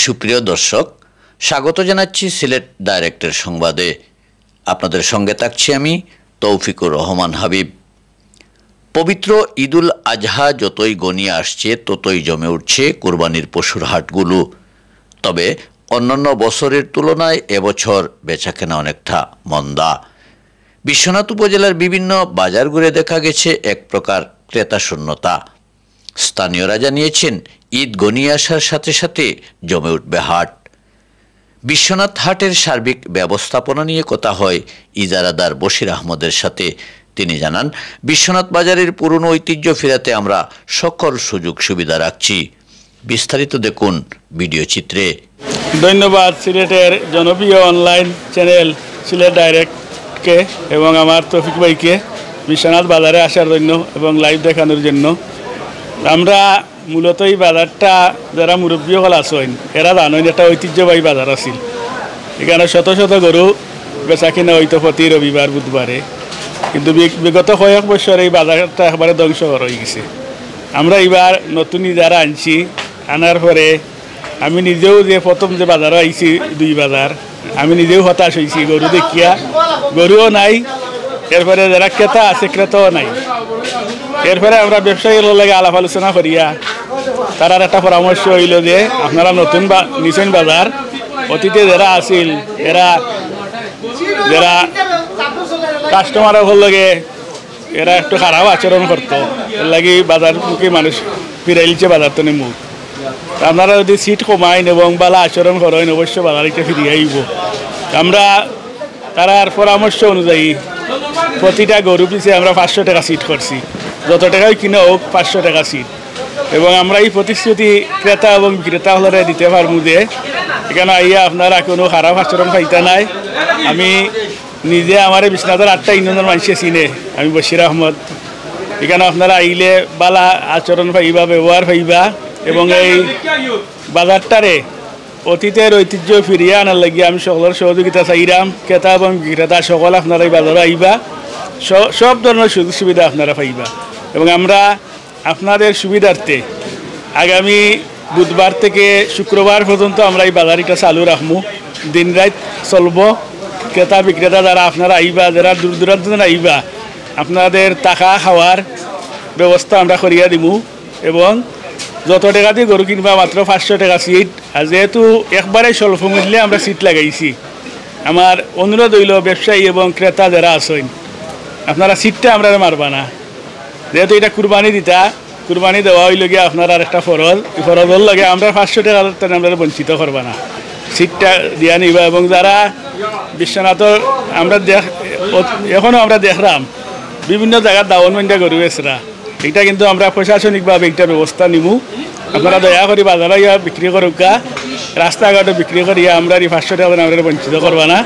সুপ্রিয় দর্শক, স্বাগত জানাচ্ছি সিলেট ডাইরেক্টের সংবাদে। আপনাদের সঙ্গে থাকছি আমি তৌফিকুর রহমান হাবিব। পবিত্র ঈদুল আজহা যতই গনিয়ে আসছে ততই জমে উঠছে কোরবানির পশুর হাটগুলো। তবে অন্যান্য বছরের তুলনায় এবছর বেচাকেনা অনেকটা মন্দা। বিশ্বনাথ উপজেলার বিভিন্ন বাজার ঘুরে দেখা গেছে এক প্রকার ক্রেতা শূন্যতা। স্থানীয়রা জানিয়েছেন ঈদ গনিয়ে আসার সাথে সাথে জমে উঠবে হাট। বিশ্বনাথ হাটের সার্বিক ব্যবস্থাপনা নিয়ে কথা হয় ইজারাদার বশির আহমদের সাথে। তিনি জানান, বিশ্বনাথ বাজারের পুরনো ঐতিহ্য ফেরাতে আমরা সকল সুযোগ সুবিধা রাখছি। বিস্তারিত দেখুন ভিডিও চিত্রে। ধন্যবাদ সিলেটের জনপ্রিয় অনলাইন চ্যানেল সিলেট ডাইরেক্টকে এবং আমার তৌফিক ভাইকে বিশ্বনাথ বাজারে আসার জন্য এবং লাইভ দেখানোর জন্য। আমরা মূলত এই বাজারটা যারা মুরব্বী হল আসেন এরা জানেন একটা ঐতিহ্যবাহী বাজার আছিল। এখানে শত শত গরু বেচা কিনা হইতো প্রতি রবিবার বুধবারে, কিন্তু বিগত কয়েক বছর এই বাজারটা একবারে ধ্বংস হয়ে গেছে। আমরা এবার নতুন যারা আনছি, আনার পরে আমি নিজেও যে প্রথম যে বাজারে আইছি দুই বাজার, আমি নিজেও হতাশ হয়েছি গরু দেখিয়া। গরুও নাই, এরপরে যারা ক্রেতা আছে ক্রেতাও নাই। এরপরে আমরা ব্যবসায়ীর লাগে আলাপ আলোচনা করিয়া তারার একটা পরামর্শ হইল যে আপনারা নতুন নিছেন বাজার, অতীতে যারা আছিল যারা কাস্টমারের লগে এরা একটু খারাপ আচরণ করতো, এর লাগে বাজারমুখী মানুষ ফিরাইলছে বাজার তো মুখ। আপনারা যদি সিট কমাইন এবং বালা আচরণ করেন অবশ্যই বাজারকে ফিরিয়ে আইব। আমরা তারার পরামর্শ অনুযায়ী প্রতিটা গরু পিছে আমরা 500 টাকা সিট করছি, যত টাকাই কিনে হোক 500 টাকা সিট। এবং আমরা এই প্রতিশ্রুতি ক্রেতা এবং বিক্রেতা হলে দিতে পারবো যে এখানে আইয়া আপনারা কোনো খারাপ আচরণ পাইতা নাই। আমি নিজে আমার বিশ্বনাথের 8টা ইউনিয়নের মানুষে চিনে, আমি বশির আহমদ। এখানে আপনারা আইলে বালা আচরণ পাইবা, ব্যবহার পাইবা এবং এই বাজারটারে অতীতের ঐতিহ্য ফিরিয়ে আনার লাগিয়ে আমি সকলের সহযোগিতা চাইলাম। ক্রেতা এবং বিক্রেতা সকল আপনারা এই বাজারে আইবা, সব ধরনের সুযোগ সুবিধা আপনারা পাইবা। এবং আমরা আপনাদের সুবিধার্থে আগামী বুধবার থেকে শুক্রবার পর্যন্ত আমরা এই বাজারটা চালু রাখবো, দিন রাত চলব। ক্রেতা বিক্রেতা যারা আপনারা আইবা, যারা দূর দূরান্ত আইবা, আপনাদের টাকা খাওয়ার ব্যবস্থা আমরা করিয়া দিব। এবং যত টাকা দিয়ে গরু কিনবা মাত্র 500 টাকা সিট। আর যেহেতু একবারে স্বল্প মূল্যে আমরা সিট লাগাইছি, আমার অনুরোধ হইল ব্যবসায়ী এবং ক্রেতা যারা আছেন আপনারা সিটটা আমরা মারবা না। যেহেতু এটা কুরবানি দিতা, কুরবানি দেওয়া হইল গিয়ে আপনার আর একটা ফরজ, ফরজের লাগে আমরা 500 টাকা আমরা বঞ্চিত করবা না, সিটটা দিয়া নিবা। এবং যারা বিশ্বনাথর আমরা এখনও আমরা দেখলাম বিভিন্ন জায়গার দাওয়ানমন্ডা গরু এসরা, এটা কিন্তু আমরা প্রশাসনিকভাবে একটা ব্যবস্থা নিব। আপনারা দয়া করে বাজারে বিক্রি করুক, রাস্তাঘাটে বিক্রি করিয়া আমরা এই 500 টাকা আমরা বঞ্চিত করবা না।